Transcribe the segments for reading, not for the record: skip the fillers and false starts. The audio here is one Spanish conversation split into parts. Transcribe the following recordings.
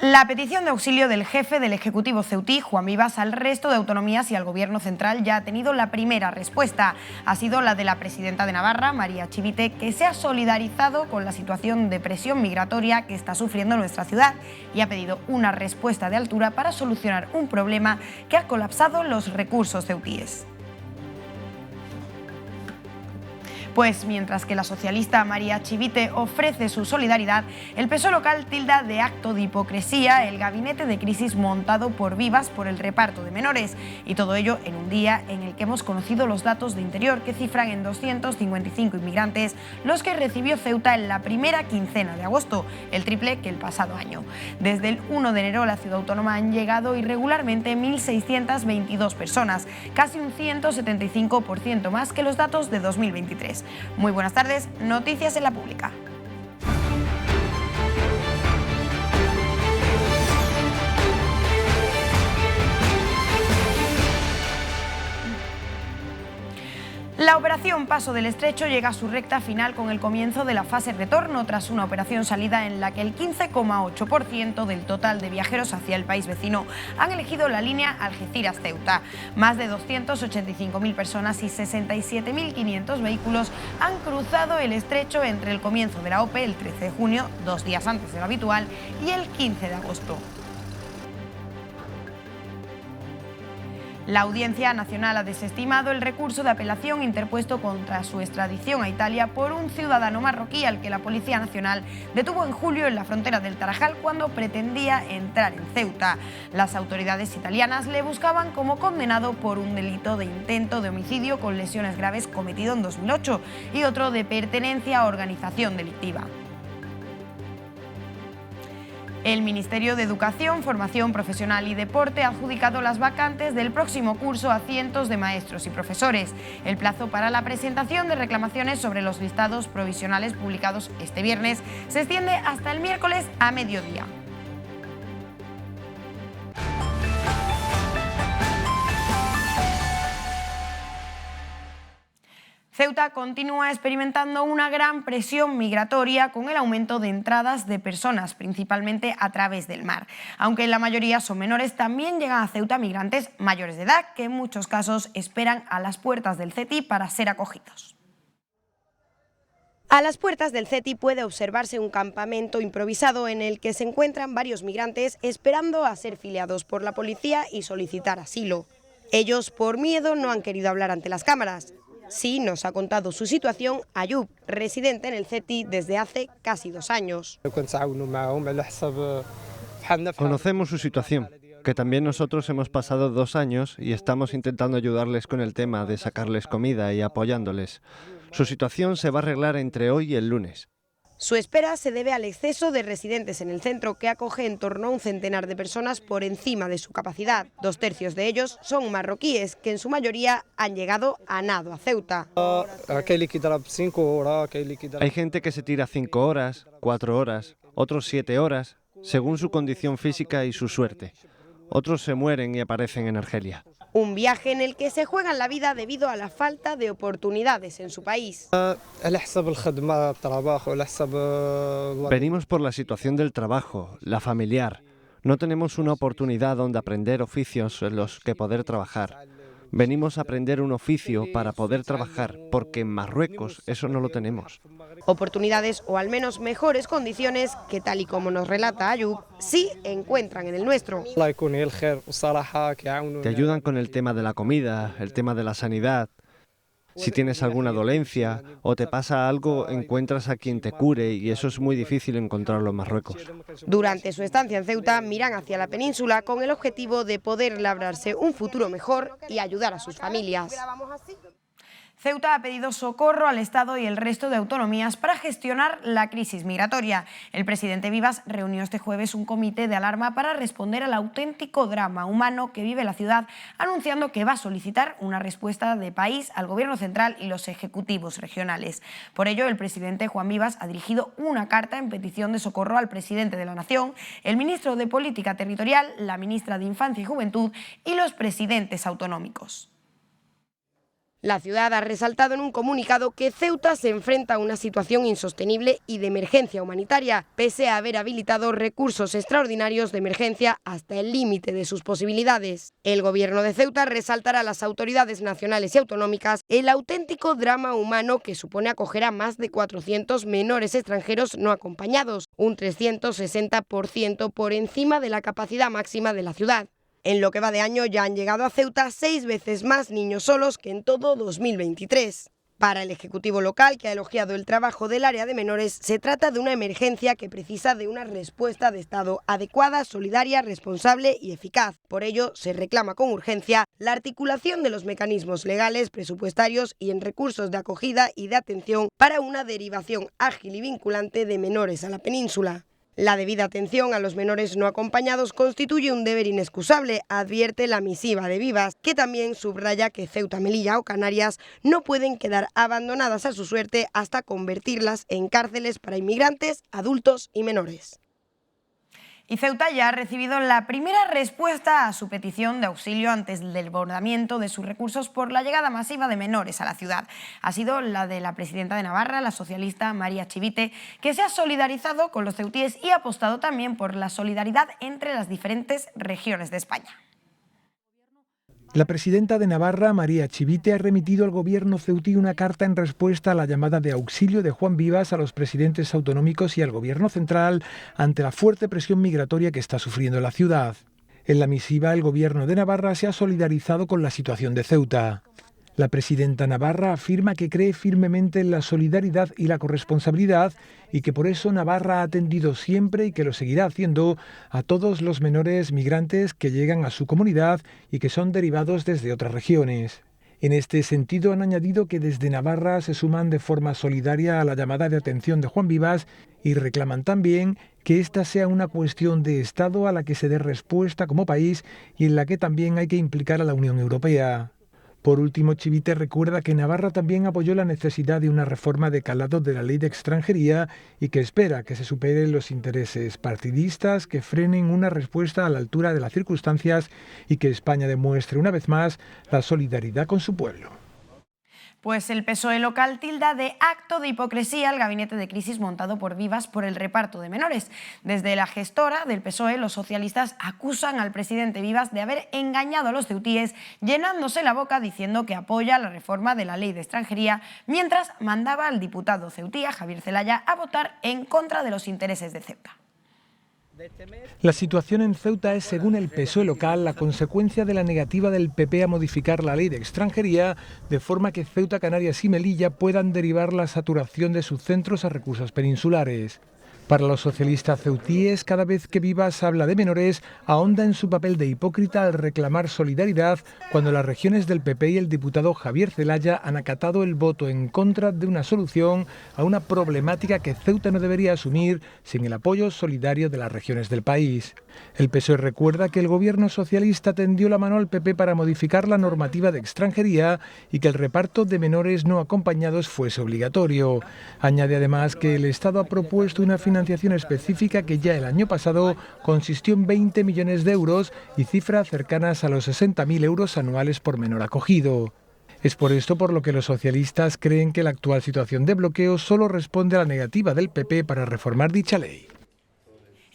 La petición de auxilio del jefe del Ejecutivo ceutí, Juan Vivas, al resto de autonomías y al Gobierno central ya ha tenido la primera respuesta. Ha sido la de la presidenta de Navarra, María Chivite, que se ha solidarizado con la situación de presión migratoria que está sufriendo nuestra ciudad y ha pedido una respuesta de altura para solucionar un problema que ha colapsado los recursos ceutíes. Pues mientras que la socialista María Chivite ofrece su solidaridad, el PSOE local tilda de acto de hipocresía el gabinete de crisis montado por Vivas por el reparto de menores, y todo ello en un día en el que hemos conocido los datos de Interior que cifran en 255 inmigrantes los que recibió Ceuta en la primera quincena de agosto, el triple que el pasado año. Desde el 1 de enero la ciudad autónoma han llegado irregularmente 1.622 personas, casi un 175% más que los datos de 2023. Muy buenas tardes, noticias en la pública. La operación Paso del Estrecho llega a su recta final con el comienzo de la fase retorno tras una operación salida en la que el 15,8% del total de viajeros hacia el país vecino han elegido la línea Algeciras-Ceuta. Más de 285.000 personas y 67.500 vehículos han cruzado el estrecho entre el comienzo de la OPE el 13 de junio, 2 días antes de lo habitual, y el 15 de agosto. La Audiencia Nacional ha desestimado el recurso de apelación interpuesto contra su extradición a Italia por un ciudadano marroquí al que la Policía Nacional detuvo en julio en la frontera del Tarajal cuando pretendía entrar en Ceuta. Las autoridades italianas le buscaban como condenado por un delito de intento de homicidio con lesiones graves cometido en 2008 y otro de pertenencia a organización delictiva. El Ministerio de Educación, Formación Profesional y Deporte ha adjudicado las vacantes del próximo curso a cientos de maestros y profesores. El plazo para la presentación de reclamaciones sobre los listados provisionales publicados este viernes se extiende hasta el miércoles a mediodía. Ceuta continúa experimentando una gran presión migratoria con el aumento de entradas de personas, principalmente a través del mar. Aunque la mayoría son menores, también llegan a Ceuta migrantes mayores de edad, que en muchos casos esperan a las puertas del CETI para ser acogidos. A las puertas del CETI puede observarse un campamento improvisado en el que se encuentran varios migrantes esperando a ser filiados por la policía y solicitar asilo. Ellos, por miedo, no han querido hablar ante las cámaras. Sí nos ha contado su situación Ayub, residente en el CETI desde hace casi 2 años. Conocemos su situación, que también nosotros hemos pasado 2 años y estamos intentando ayudarles con el tema de sacarles comida y apoyándoles. Su situación se va a arreglar entre hoy y el lunes. Su espera se debe al exceso de residentes en el centro, que acoge en torno a un centenar de personas por encima de su capacidad. 2/3 de ellos son marroquíes, que en su mayoría han llegado a nado a Ceuta. Hay gente que se tira 5 horas, 4 horas, otros 7 horas, según su condición física y su suerte. Otros se mueren y aparecen en Argelia. Un viaje en el que se juegan la vida debido a la falta de oportunidades en su país. Venimos por la situación del trabajo, la familiar. No tenemos una oportunidad donde aprender oficios en los que poder trabajar. Venimos a aprender un oficio para poder trabajar, porque en Marruecos eso no lo tenemos. Oportunidades o al menos mejores condiciones que, tal y como nos relata Ayub, sí encuentran en el nuestro. Te ayudan con el tema de la comida, el tema de la sanidad. Si tienes alguna dolencia o te pasa algo, encuentras a quien te cure y eso es muy difícil encontrarlo en Marruecos. Durante su estancia en Ceuta miran hacia la península con el objetivo de poder labrarse un futuro mejor y ayudar a sus familias. Ceuta ha pedido socorro al Estado y el resto de autonomías para gestionar la crisis migratoria. El presidente Vivas reunió este jueves un comité de alarma para responder al auténtico drama humano que vive la ciudad, anunciando que va a solicitar una respuesta de país al Gobierno central y los ejecutivos regionales. Por ello, el presidente Juan Vivas ha dirigido una carta en petición de socorro al presidente de la Nación, el ministro de Política Territorial, la ministra de Infancia y Juventud y los presidentes autonómicos. La ciudad ha resaltado en un comunicado que Ceuta se enfrenta a una situación insostenible y de emergencia humanitaria, pese a haber habilitado recursos extraordinarios de emergencia hasta el límite de sus posibilidades. El gobierno de Ceuta resaltará a las autoridades nacionales y autonómicas el auténtico drama humano que supone acoger a más de 400 menores extranjeros no acompañados, un 360% por encima de la capacidad máxima de la ciudad. En lo que va de año ya han llegado a Ceuta 6 veces más niños solos que en todo 2023. Para el Ejecutivo local, que ha elogiado el trabajo del área de menores, se trata de una emergencia que precisa de una respuesta de Estado adecuada, solidaria, responsable y eficaz. Por ello, se reclama con urgencia la articulación de los mecanismos legales, presupuestarios y en recursos de acogida y de atención para una derivación ágil y vinculante de menores a la península. La debida atención a los menores no acompañados constituye un deber inexcusable, advierte la misiva de Vivas, que también subraya que Ceuta, Melilla o Canarias no pueden quedar abandonadas a su suerte hasta convertirlas en cárceles para inmigrantes, adultos y menores. Y Ceuta ya ha recibido la primera respuesta a su petición de auxilio antes del desbordamiento de sus recursos por la llegada masiva de menores a la ciudad. Ha sido la de la presidenta de Navarra, la socialista María Chivite, que se ha solidarizado con los ceutíes y ha apostado también por la solidaridad entre las diferentes regiones de España. La presidenta de Navarra, María Chivite, ha remitido al gobierno ceutí una carta en respuesta a la llamada de auxilio de Juan Vivas a los presidentes autonómicos y al gobierno central ante la fuerte presión migratoria que está sufriendo la ciudad. En la misiva, el gobierno de Navarra se ha solidarizado con la situación de Ceuta. La presidenta navarra afirma que cree firmemente en la solidaridad y la corresponsabilidad y que por eso Navarra ha atendido siempre y que lo seguirá haciendo a todos los menores migrantes que llegan a su comunidad y que son derivados desde otras regiones. En este sentido, han añadido que desde Navarra se suman de forma solidaria a la llamada de atención de Juan Vivas y reclaman también que esta sea una cuestión de Estado a la que se dé respuesta como país y en la que también hay que implicar a la Unión Europea. Por último, Chivite recuerda que Navarra también apoyó la necesidad de una reforma de calado de la ley de extranjería y que espera que se superen los intereses partidistas que frenen una respuesta a la altura de las circunstancias y que España demuestre una vez más la solidaridad con su pueblo. Pues el PSOE local tilda de acto de hipocresía al gabinete de crisis montado por Vivas por el reparto de menores. Desde la gestora del PSOE, los socialistas acusan al presidente Vivas de haber engañado a los ceutíes, llenándose la boca diciendo que apoya la reforma de la ley de extranjería, mientras mandaba al diputado ceutí, Javier Zelaya, a votar en contra de los intereses de Ceuta. La situación en Ceuta es, según el PSOE local, la consecuencia de la negativa del PP a modificar la ley de extranjería de forma que Ceuta, Canarias y Melilla puedan derivar la saturación de sus centros a recursos peninsulares. Para los socialistas ceutíes, cada vez que Vivas habla de menores, ahonda en su papel de hipócrita al reclamar solidaridad cuando las regiones del PP y el diputado Javier Zelaya han acatado el voto en contra de una solución a una problemática que Ceuta no debería asumir sin el apoyo solidario de las regiones del país. El PSOE recuerda que el gobierno socialista tendió la mano al PP para modificar la normativa de extranjería y que el reparto de menores no acompañados fuese obligatorio. Añade además que el Estado ha propuesto una financiación específica que ya el año pasado consistió en 20 millones de euros y cifras cercanas a los 60.000 euros anuales por menor acogido. Es por esto por lo que los socialistas creen que la actual situación de bloqueo solo responde a la negativa del PP para reformar dicha ley.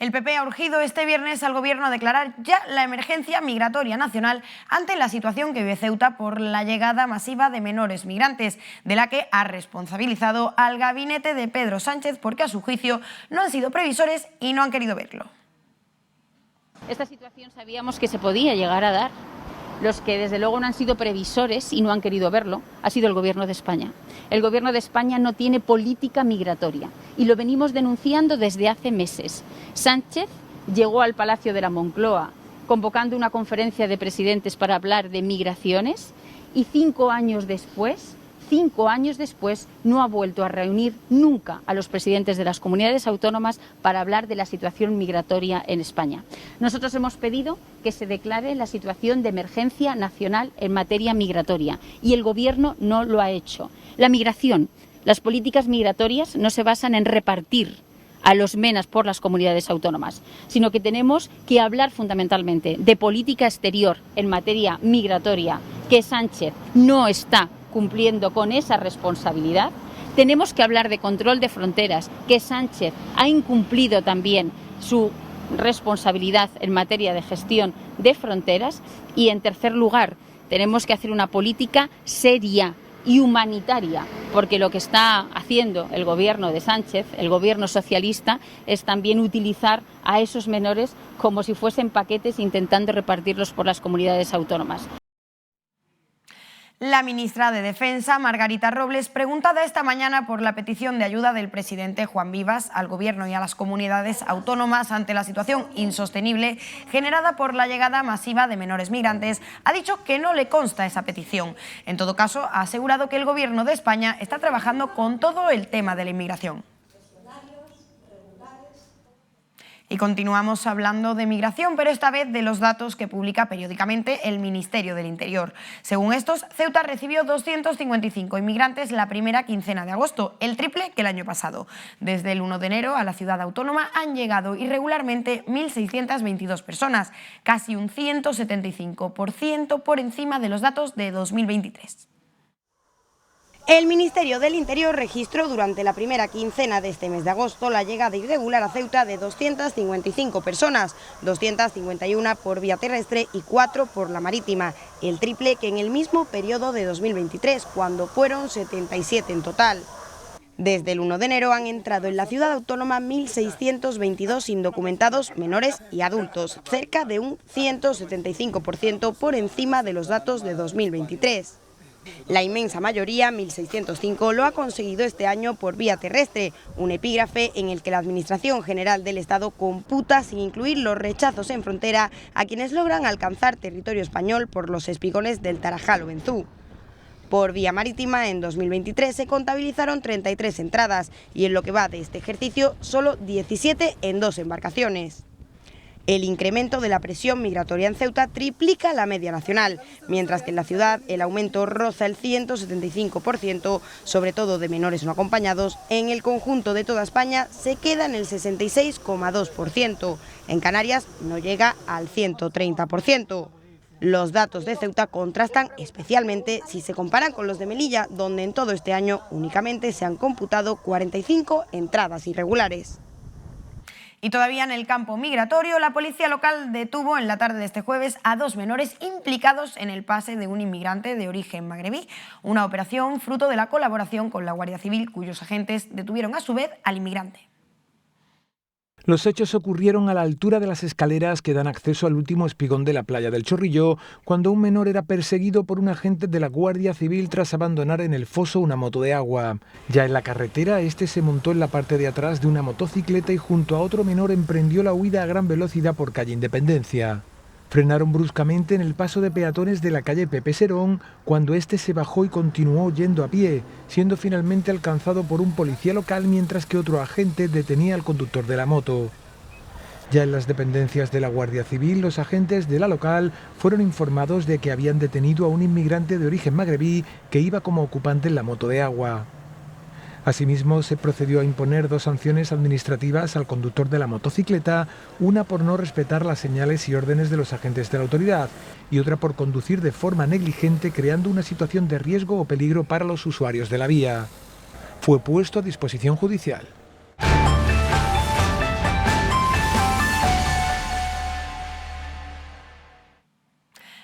El PP ha urgido este viernes al Gobierno a declarar ya la emergencia migratoria nacional ante la situación que vive Ceuta por la llegada masiva de menores migrantes, de la que ha responsabilizado al gabinete de Pedro Sánchez porque a su juicio no han sido previsores y no han querido verlo. Esta situación sabíamos que se podía llegar a dar. Los que desde luego no han sido previsores y no han querido verlo ha sido el Gobierno de España. El Gobierno de España no tiene política migratoria y lo venimos denunciando desde hace meses. Sánchez llegó al Palacio de la Moncloa convocando una conferencia de presidentes para hablar de migraciones y 5 años después no ha vuelto a reunir nunca a los presidentes de las comunidades autónomas para hablar de la situación migratoria en España. Nosotros hemos pedido que se declare la situación de emergencia nacional en materia migratoria y el Gobierno no lo ha hecho. La migración, las políticas migratorias no se basan en repartir a los menas por las comunidades autónomas, sino que tenemos que hablar fundamentalmente de política exterior en materia migratoria, que Sánchez no está cumpliendo con esa responsabilidad. Tenemos que hablar de control de fronteras, que Sánchez ha incumplido también su responsabilidad en materia de gestión de fronteras. Y en tercer lugar, tenemos que hacer una política seria y humanitaria, porque lo que está haciendo el gobierno de Sánchez, el gobierno socialista, es también utilizar a esos menores como si fuesen paquetes, intentando repartirlos por las comunidades autónomas. La ministra de Defensa, Margarita Robles, preguntada esta mañana por la petición de ayuda del presidente Juan Vivas al Gobierno y a las comunidades autónomas ante la situación insostenible generada por la llegada masiva de menores migrantes, ha dicho que no le consta esa petición. En todo caso, ha asegurado que el Gobierno de España está trabajando con todo el tema de la inmigración. Y continuamos hablando de migración, pero esta vez de los datos que publica periódicamente el Ministerio del Interior. Según estos, Ceuta recibió 255 inmigrantes la primera quincena de agosto, el triple que el año pasado. Desde el 1 de enero a la ciudad autónoma han llegado irregularmente 1.622 personas, casi un 175% por encima de los datos de 2023. El Ministerio del Interior registró durante la primera quincena de este mes de agosto la llegada irregular a Ceuta de 255 personas, 251 por vía terrestre y 4 por la marítima, el triple que en el mismo periodo de 2023, cuando fueron 77 en total. Desde el 1 de enero han entrado en la ciudad autónoma 1.622 indocumentados menores y adultos, cerca de un 175% por encima de los datos de 2023. La inmensa mayoría, 1.605, lo ha conseguido este año por vía terrestre, un epígrafe en el que la Administración General del Estado computa sin incluir los rechazos en frontera a quienes logran alcanzar territorio español por los espigones del Tarajal o Benzú. Por vía marítima, en 2023 se contabilizaron 33 entradas y en lo que va de este ejercicio, solo 17 en 2 embarcaciones. El incremento de la presión migratoria en Ceuta triplica la media nacional, mientras que en la ciudad el aumento roza el 175%, sobre todo de menores no acompañados. En el conjunto de toda España se queda en el 66,2%. En Canarias no llega al 130%. Los datos de Ceuta contrastan especialmente si se comparan con los de Melilla, donde en todo este año únicamente se han computado 45 entradas irregulares. Y todavía en el campo migratorio, la policía local detuvo en la tarde de este jueves a 2 menores implicados en el pase de un inmigrante de origen magrebí, una operación fruto de la colaboración con la Guardia Civil, cuyos agentes detuvieron a su vez al inmigrante. Los hechos ocurrieron a la altura de las escaleras que dan acceso al último espigón de la playa del Chorrillo, cuando un menor era perseguido por un agente de la Guardia Civil tras abandonar en el foso una moto de agua. Ya en la carretera, este se montó en la parte de atrás de una motocicleta y junto a otro menor emprendió la huida a gran velocidad por calle Independencia. Frenaron bruscamente en el paso de peatones de la calle Pepe Serón cuando este se bajó y continuó yendo a pie, siendo finalmente alcanzado por un policía local mientras que otro agente detenía al conductor de la moto. Ya en las dependencias de la Guardia Civil, los agentes de la local fueron informados de que habían detenido a un inmigrante de origen magrebí que iba como ocupante en la moto de agua. Asimismo, se procedió a imponer 2 sanciones administrativas al conductor de la motocicleta, una por no respetar las señales y órdenes de los agentes de la autoridad y otra por conducir de forma negligente, creando una situación de riesgo o peligro para los usuarios de la vía. Fue puesto a disposición judicial.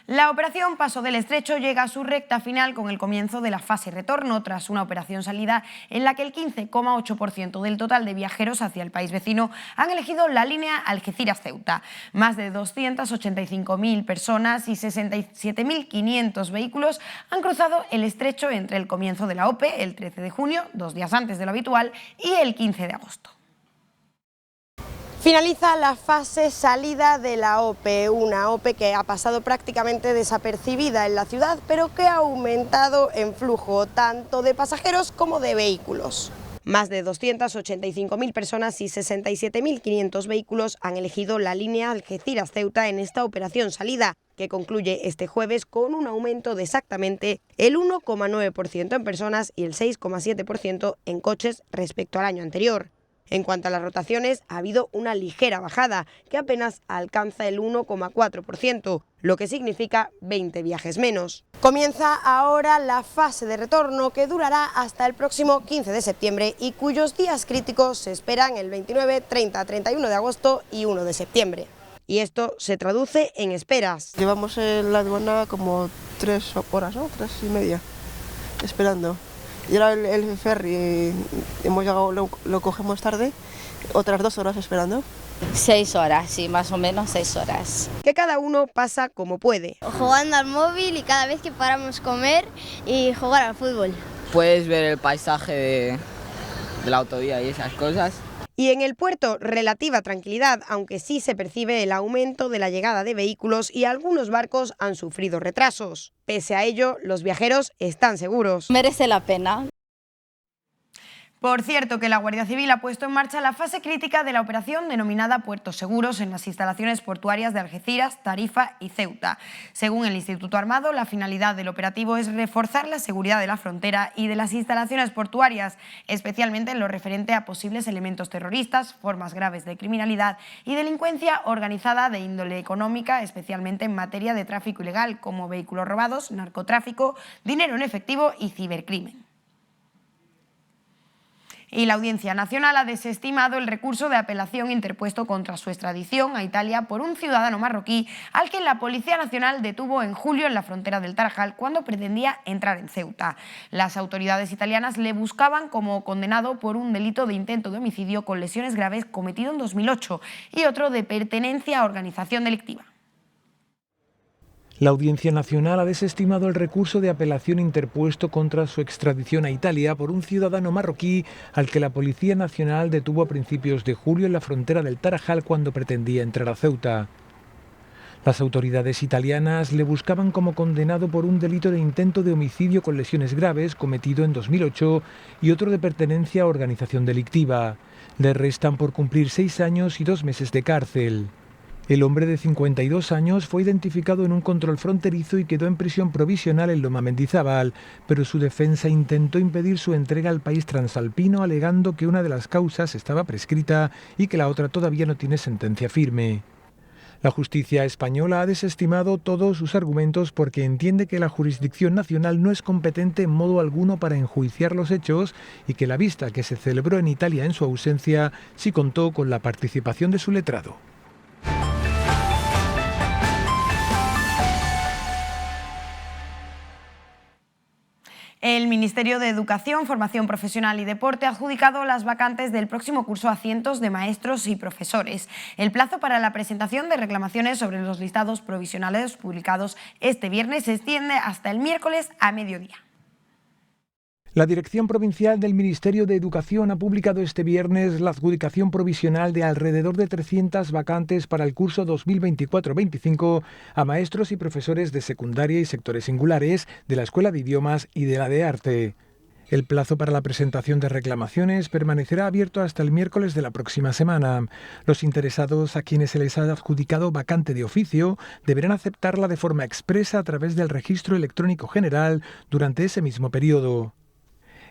La operación Paso del Estrecho llega a su recta final con el comienzo de la fase retorno, tras una operación salida en la que el 15,8% del total de viajeros hacia el país vecino han elegido la línea Algeciras-Ceuta. Más de 285.000 personas y 67.500 vehículos han cruzado el estrecho entre el comienzo de la OPE, el 13 de junio, 2 días antes de lo habitual, y el 15 de agosto. Finaliza la fase salida de la OPE, una OPE que ha pasado prácticamente desapercibida en la ciudad, pero que ha aumentado en flujo tanto de pasajeros como de vehículos. Más de 285.000 personas y 67.500 vehículos han elegido la línea Algeciras-Ceuta en esta operación salida, que concluye este jueves con un aumento de exactamente el 1,9% en personas y el 6,7% en coches respecto al año anterior. En cuanto a las rotaciones, ha habido una ligera bajada, que apenas alcanza el 1,4%, lo que significa 20 viajes menos. Comienza ahora la fase de retorno, que durará hasta el próximo 15 de septiembre y cuyos días críticos se esperan el 29, 30, 31 de agosto y 1 de septiembre. Y esto se traduce en esperas. Llevamos en la aduana como 3 horas, ¿no? 3 y media, esperando. Y ahora el ferry, hemos llegado, lo cogemos tarde, otras 2 horas esperando. 6 horas, sí, más o menos 6 horas. Que cada uno pasa como puede. Jugando al móvil y cada vez que paramos comer y jugar al fútbol. Puedes ver el paisaje de la autovía y esas cosas. Y en el puerto, relativa tranquilidad, aunque sí se percibe el aumento de la llegada de vehículos y algunos barcos han sufrido retrasos. Pese a ello, los viajeros están seguros. Merece la pena. Por cierto, que la Guardia Civil ha puesto en marcha la fase crítica de la operación denominada Puertos Seguros en las instalaciones portuarias de Algeciras, Tarifa y Ceuta. Según el Instituto Armado, la finalidad del operativo es reforzar la seguridad de la frontera y de las instalaciones portuarias, especialmente en lo referente a posibles elementos terroristas, formas graves de criminalidad y delincuencia organizada de índole económica, especialmente en materia de tráfico ilegal, como vehículos robados, narcotráfico, dinero en efectivo y cibercrimen. Y la Audiencia Nacional ha desestimado el recurso de apelación interpuesto contra su extradición a Italia por un ciudadano marroquí al que la Policía Nacional detuvo en julio en la frontera del Tarajal cuando pretendía entrar en Ceuta. Las autoridades italianas le buscaban como condenado por un delito de intento de homicidio con lesiones graves cometido en 2008 y otro de pertenencia a organización delictiva. La Audiencia Nacional ha desestimado el recurso de apelación interpuesto contra su extradición a Italia por un ciudadano marroquí al que la Policía Nacional detuvo a principios de julio en la frontera del Tarajal cuando pretendía entrar a Ceuta. Las autoridades italianas le buscaban como condenado por un delito de intento de homicidio con lesiones graves cometido en 2008 y otro de pertenencia a organización delictiva. Le restan por cumplir 6 años y 2 meses de cárcel. El hombre de 52 años fue identificado en un control fronterizo y quedó en prisión provisional en Loma Mendizábal, pero su defensa intentó impedir su entrega al país transalpino alegando que una de las causas estaba prescrita y que la otra todavía no tiene sentencia firme. La justicia española ha desestimado todos sus argumentos porque entiende que la jurisdicción nacional no es competente en modo alguno para enjuiciar los hechos y que la vista que se celebró en Italia en su ausencia sí contó con la participación de su letrado. El Ministerio de Educación, Formación Profesional y Deporte ha adjudicado las vacantes del próximo curso a cientos de maestros y profesores. El plazo para la presentación de reclamaciones sobre los listados provisionales publicados este viernes se extiende hasta el miércoles a mediodía. La Dirección Provincial del Ministerio de Educación ha publicado este viernes la adjudicación provisional de alrededor de 300 vacantes para el curso 2024-25 a maestros y profesores de secundaria y sectores singulares de la Escuela de Idiomas y de la de Arte. El plazo para la presentación de reclamaciones permanecerá abierto hasta el miércoles de la próxima semana. Los interesados a quienes se les ha adjudicado vacante de oficio deberán aceptarla de forma expresa a través del Registro Electrónico General durante ese mismo periodo.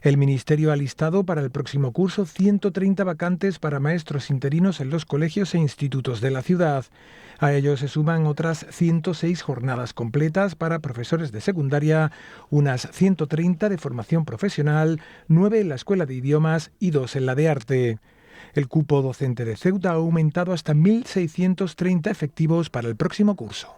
El Ministerio ha listado para el próximo curso 130 vacantes para maestros interinos en los colegios e institutos de la ciudad. A ellos se suman otras 106 jornadas completas para profesores de secundaria, unas 130 de formación profesional, 9 en la Escuela de Idiomas y 2 en la de Arte. El cupo docente de Ceuta ha aumentado hasta 1.630 efectivos para el próximo curso.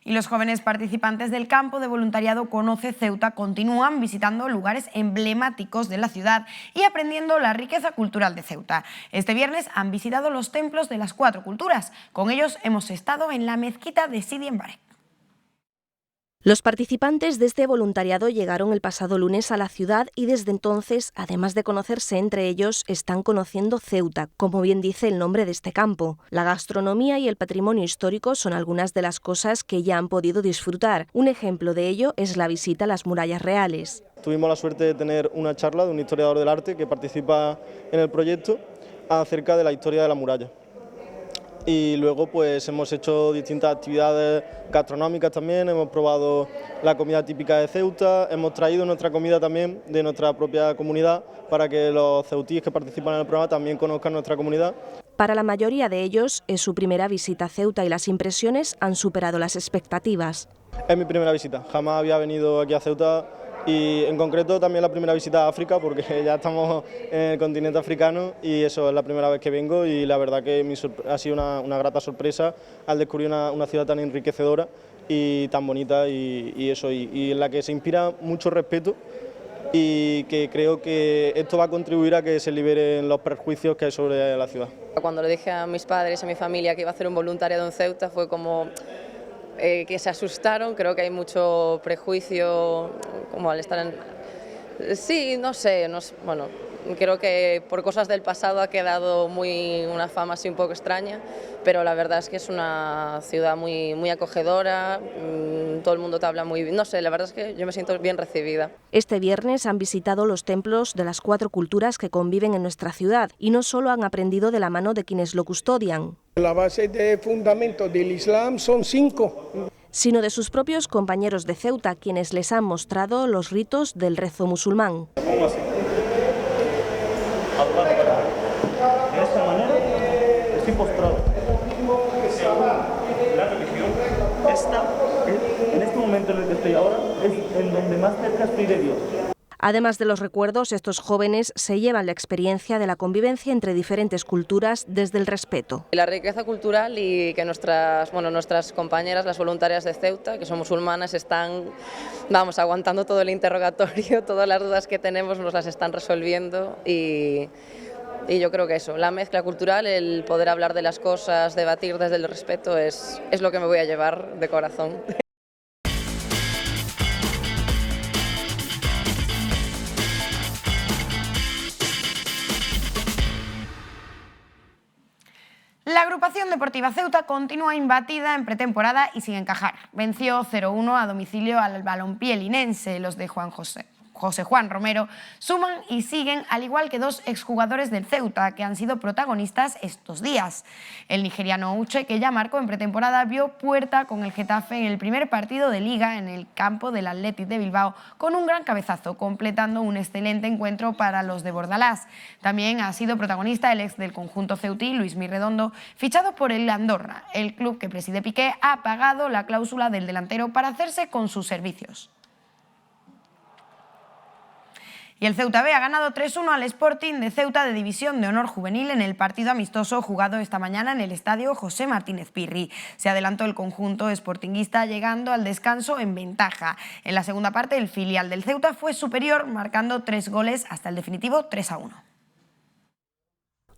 Y los jóvenes participantes del campo de voluntariado Conoce Ceuta continúan visitando lugares emblemáticos de la ciudad y aprendiendo la riqueza cultural de Ceuta. Este viernes han visitado los templos de las 4 culturas. Con ellos hemos estado en la mezquita de Sidi Embarek. Los participantes de este voluntariado llegaron el pasado lunes a la ciudad y desde entonces, además de conocerse entre ellos, están conociendo Ceuta, como bien dice el nombre de este campo. La gastronomía y el patrimonio histórico son algunas de las cosas que ya han podido disfrutar. Un ejemplo de ello es la visita a las murallas reales. Tuvimos la suerte de tener una charla de un historiador del arte que participa en el proyecto acerca de la historia de la muralla. y luego pues hemos hecho distintas actividades gastronómicas también, hemos probado la comida típica de Ceuta, hemos traído nuestra comida también de nuestra propia comunidad para que los ceutíes que participan en el programa también conozcan nuestra comunidad. Para la mayoría de ellos es su primera visita a Ceuta y las impresiones han superado las expectativas. Es mi primera visita, jamás había venido aquí a Ceuta y en concreto también la primera visita a África porque ya estamos en el continente africano y eso es la primera vez que vengo y la verdad que ha sido una grata sorpresa al descubrir una ciudad tan enriquecedora y tan bonita y en la que se inspira mucho respeto y que creo que esto va a contribuir a que se liberen los prejuicios que hay sobre la ciudad. Cuando le dije a mis padres, a mi familia que iba a hacer un voluntariado en Ceuta fue como que se asustaron, creo que hay mucho prejuicio como al estar en... Sí, no sé, bueno, creo que por cosas del pasado ha quedado una fama así un poco extraña, pero la verdad es que es una ciudad muy acogedora, todo el mundo te habla muy bien, no sé, la verdad es que yo me siento bien recibida. Este viernes han visitado los templos de las 4 culturas que conviven en nuestra ciudad y no solo han aprendido de la mano de quienes lo custodian. La base de fundamento del Islam son 5. Sino de sus propios compañeros de Ceuta, quienes les han mostrado los ritos del rezo musulmán. ¿Cómo así? De esta manera estoy postrado. La religión en este momento en el que estoy ahora es en donde más cerca estoy de Dios. Además de los recuerdos, estos jóvenes se llevan la experiencia de la convivencia entre diferentes culturas desde el respeto. La riqueza cultural y que nuestras compañeras, las voluntarias de Ceuta, que son musulmanas, están aguantando todo el interrogatorio, todas las dudas que tenemos nos las están resolviendo y yo creo que eso, la mezcla cultural, el poder hablar de las cosas, debatir desde el respeto es lo que me voy a llevar de corazón. La agrupación deportiva Ceuta continúa imbatida en pretemporada y sin encajar. Venció 0-1 a domicilio al balompié linense. Los de José Juan Romero suman y siguen, al igual que 2 exjugadores del Ceuta que han sido protagonistas estos días. El nigeriano Uche, que ya marcó en pretemporada, vio puerta con el Getafe en el primer partido de Liga en el campo del Athletic de Bilbao con un gran cabezazo, completando un excelente encuentro para los de Bordalás. También ha sido protagonista el ex del conjunto ceutí, Luis Mirredondo, fichado por el Andorra. El club que preside Piqué ha pagado la cláusula del delantero para hacerse con sus servicios. Y el Ceuta B ha ganado 3-1 al Sporting de Ceuta de División de Honor Juvenil en el partido amistoso jugado esta mañana en el estadio José Martínez Pirri. Se adelantó el conjunto sportinguista llegando al descanso en ventaja. En la segunda parte el filial del Ceuta fue superior marcando 3 goles hasta el definitivo 3-1.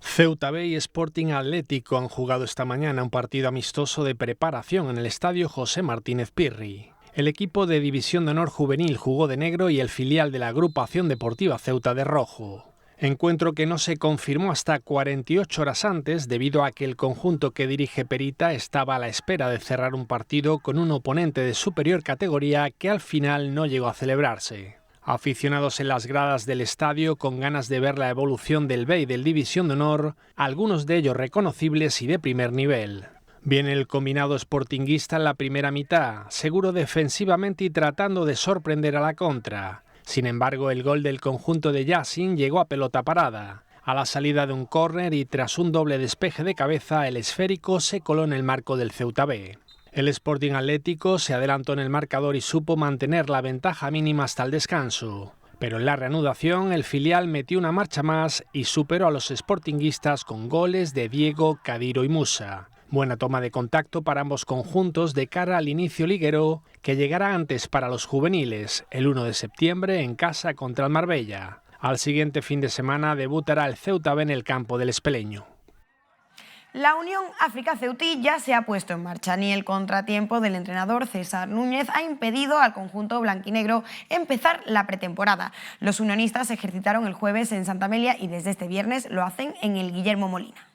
Ceuta B y Sporting Atlético han jugado esta mañana un partido amistoso de preparación en el estadio José Martínez Pirri. El equipo de División de Honor Juvenil jugó de negro y el filial de la agrupación deportiva Ceuta de rojo. Encuentro que no se confirmó hasta 48 horas antes debido a que el conjunto que dirige Perita estaba a la espera de cerrar un partido con un oponente de superior categoría que al final no llegó a celebrarse. Aficionados en las gradas del estadio con ganas de ver la evolución del B y del División de Honor, algunos de ellos reconocibles y de primer nivel. Viene el combinado sportinguista en la primera mitad, seguro defensivamente y tratando de sorprender a la contra. Sin embargo, el gol del conjunto de Yassin llegó a pelota parada. A la salida de un córner y tras un doble despeje de cabeza, el esférico se coló en el marco del Ceuta B. El Sporting Atlético se adelantó en el marcador y supo mantener la ventaja mínima hasta el descanso. Pero en la reanudación, el filial metió una marcha más y superó a los sportinguistas con goles de Diego, Cadiro y Musa. Buena toma de contacto para ambos conjuntos de cara al inicio liguero, que llegará antes para los juveniles, el 1 de septiembre en casa contra el Marbella. Al siguiente fin de semana debutará el Ceuta B en el campo del Espeleño. La Unión África Ceutí ya se ha puesto en marcha. Ni el contratiempo del entrenador César Núñez ha impedido al conjunto blanquinegro empezar la pretemporada. Los unionistas se ejercitaron el jueves en Santa Amelia y desde este viernes lo hacen en el Guillermo Molina.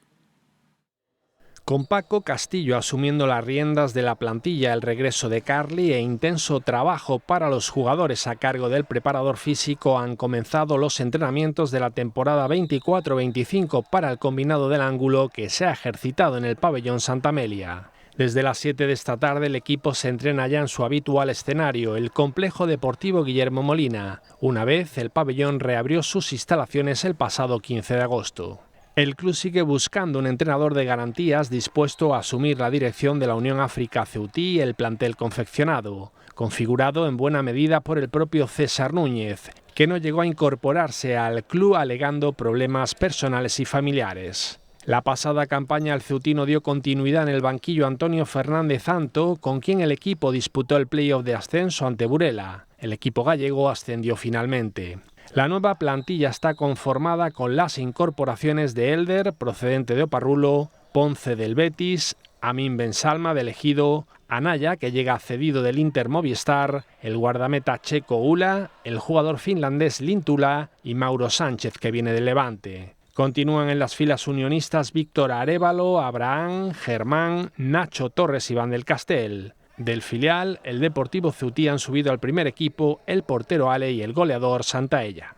Con Paco Castillo asumiendo las riendas de la plantilla, el regreso de Carly e intenso trabajo para los jugadores a cargo del preparador físico, han comenzado los entrenamientos de la temporada 24-25 para el combinado del Ángulo, que se ha ejercitado en el pabellón Santa Amelia. Desde las 7 de esta tarde el equipo se entrena ya en su habitual escenario, el Complejo Deportivo Guillermo Molina, una vez el pabellón reabrió sus instalaciones el pasado 15 de agosto. El club sigue buscando un entrenador de garantías dispuesto a asumir la dirección de la Unión África Ceutí, el plantel confeccionado, configurado en buena medida por el propio César Núñez, que no llegó a incorporarse al club alegando problemas personales y familiares. La pasada campaña el ceutino dio continuidad en el banquillo Antonio Fernández Anto, con quien el equipo disputó el playoff de ascenso ante Burela. El equipo gallego ascendió finalmente. La nueva plantilla está conformada con las incorporaciones de Elder, procedente de Oparrulo, Ponce del Betis, Amin Bensalma del Ejido, Anaya, que llega cedido del Inter Movistar, el guardameta checo Ula, el jugador finlandés Lintula y Mauro Sánchez, que viene del Levante. Continúan en las filas unionistas Víctor Arévalo, Abraham, Germán, Nacho Torres y Van del Castel. Del filial, el Deportivo Ceutí han subido al primer equipo el portero Ale y el goleador Santaella.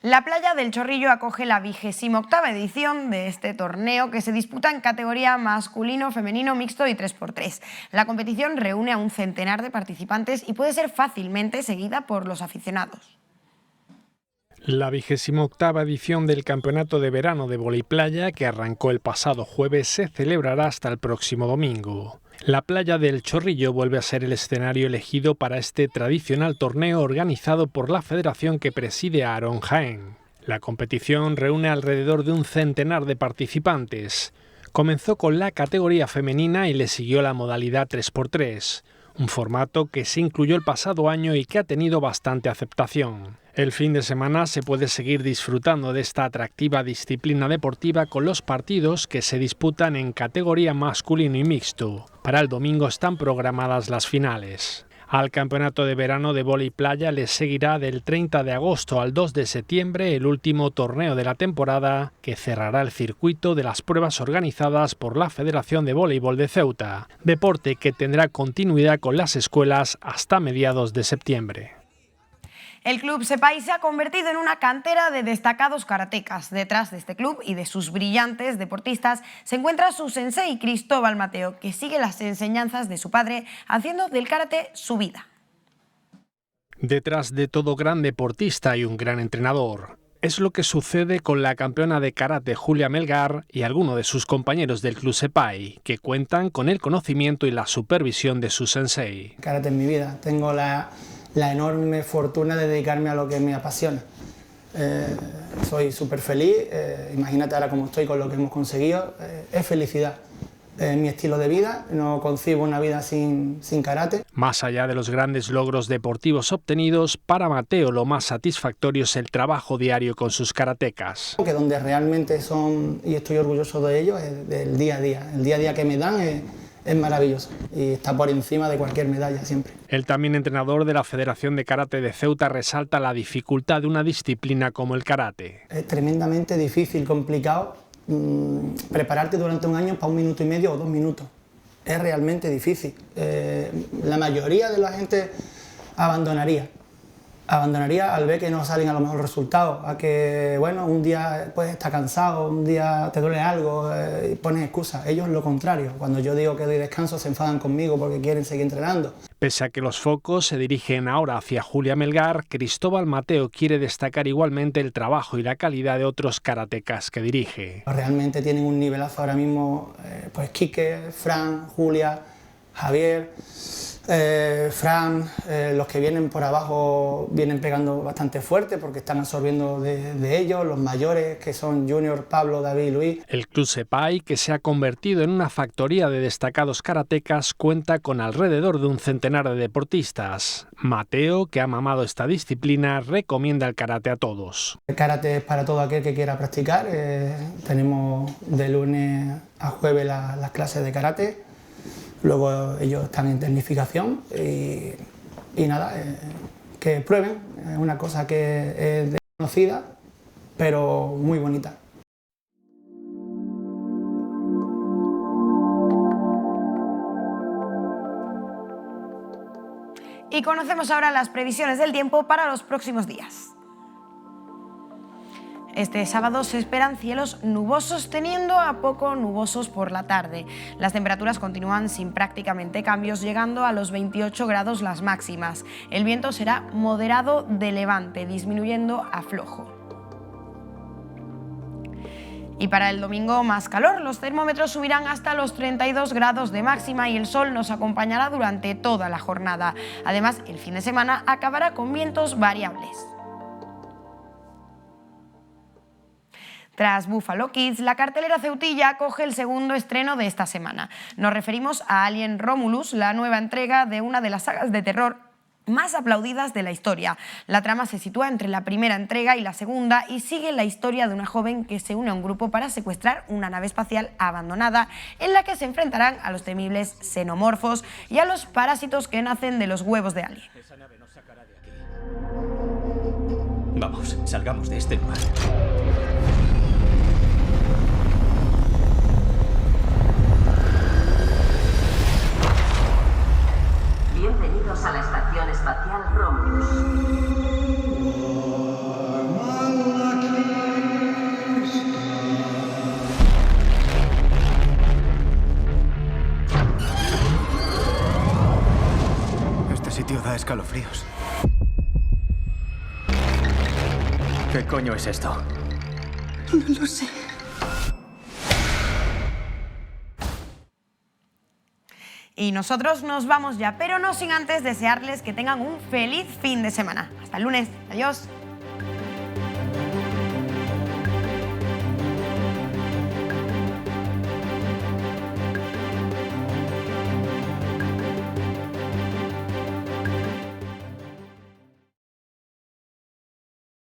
La Playa del Chorrillo acoge la 28ª edición de este torneo, que se disputa en categoría masculino, femenino, mixto y 3x3. La competición reúne a un centenar de participantes y puede ser fácilmente seguida por los aficionados. La 28ª edición del Campeonato de Verano de Voliplaya, que arrancó el pasado jueves, se celebrará hasta el próximo domingo. La Playa del Chorrillo vuelve a ser el escenario elegido para este tradicional torneo organizado por la federación que preside Aarón Jaén. La competición reúne alrededor de un centenar de participantes. Comenzó con la categoría femenina y le siguió la modalidad 3x3, un formato que se incluyó el pasado año y que ha tenido bastante aceptación. El fin de semana se puede seguir disfrutando de esta atractiva disciplina deportiva con los partidos que se disputan en categoría masculino y mixto. Para el domingo están programadas las finales. Al Campeonato de Verano de Vóley Playa le seguirá del 30 de agosto al 2 de septiembre el último torneo de la temporada, que cerrará el circuito de las pruebas organizadas por la Federación de Voleibol de Ceuta, deporte que tendrá continuidad con las escuelas hasta mediados de septiembre. El Club Sepay se ha convertido en una cantera de destacados karatecas. Detrás de este club y de sus brillantes deportistas se encuentra su sensei Cristóbal Mateo, que sigue las enseñanzas de su padre, haciendo del karate su vida. Detrás de todo gran deportista hay un gran entrenador. Es lo que sucede con la campeona de karate Julia Melgar y algunos de sus compañeros del Club Sepay, que cuentan con el conocimiento y la supervisión de su sensei. Karate es mi vida. Tengo la enorme fortuna de dedicarme a lo que me apasiona. Soy súper feliz, imagínate ahora cómo estoy con lo que hemos conseguido, es felicidad. Mi estilo de vida, no concibo una vida sin karate. Más allá de los grandes logros deportivos obtenidos, para Mateo lo más satisfactorio es el trabajo diario con sus karatecas. Que donde realmente son, y estoy orgulloso de ellos, es del día a día. El día a día que me dan es maravilloso y está por encima de cualquier medalla siempre. El también entrenador de la Federación de Karate de Ceuta resalta la dificultad de una disciplina como el karate. Es tremendamente difícil, complicado, prepararte durante un año para 1 minuto y medio o 2 minutos. Es realmente difícil. La mayoría de la gente abandonaría al ver que no salen a lo mejor resultados, a que bueno, un día puedes estar cansado, un día te duele algo y pones excusas. Ellos lo contrario, cuando yo digo que doy descanso se enfadan conmigo porque quieren seguir entrenando. Pese a que los focos se dirigen ahora hacia Julia Melgar, Cristóbal Mateo quiere destacar igualmente el trabajo y la calidad de otros karatecas que dirige. Realmente tienen un nivelazo ahora mismo, pues Quique, Fran, Julia, Javier, Fran, los que vienen por abajo vienen pegando bastante fuerte porque están absorbiendo de ellos, los mayores que son Junior, Pablo, David y Luis. El Club Sepay, que se ha convertido en una factoría de destacados karatecas, cuenta con alrededor de un centenar de deportistas. Mateo, que ha mamado esta disciplina, recomienda el karate a todos. El karate es para todo aquel que quiera practicar. Tenemos de lunes a jueves las clases de karate. Luego ellos están en tecnificación y nada, que prueben. Es una cosa que es desconocida, pero muy bonita. Y conocemos ahora las previsiones del tiempo para los próximos días. Este sábado se esperan cielos nubosos, teniendo a poco nubosos por la tarde. Las temperaturas continúan sin prácticamente cambios, llegando a los 28 grados las máximas. El viento será moderado de levante, disminuyendo a flojo. Y para el domingo más calor, los termómetros subirán hasta los 32 grados de máxima y el sol nos acompañará durante toda la jornada. Además, el fin de semana acabará con vientos variables. Tras Buffalo Kids, la cartelera ceutilla acoge el segundo estreno de esta semana. Nos referimos a Alien Romulus, la nueva entrega de una de las sagas de terror más aplaudidas de la historia. La trama se sitúa entre la primera entrega y la segunda y sigue la historia de una joven que se une a un grupo para secuestrar una nave espacial abandonada en la que se enfrentarán a los temibles xenomorfos y a los parásitos que nacen de los huevos de Alien. Esa nave nos sacará de aquí. Vamos, salgamos de este lugar. Bienvenidos a la Estación Espacial Romulus. Este sitio da escalofríos. ¿Qué coño es esto? No lo sé. Y nosotros nos vamos ya, pero no sin antes desearles que tengan un feliz fin de semana. Hasta el lunes. Adiós.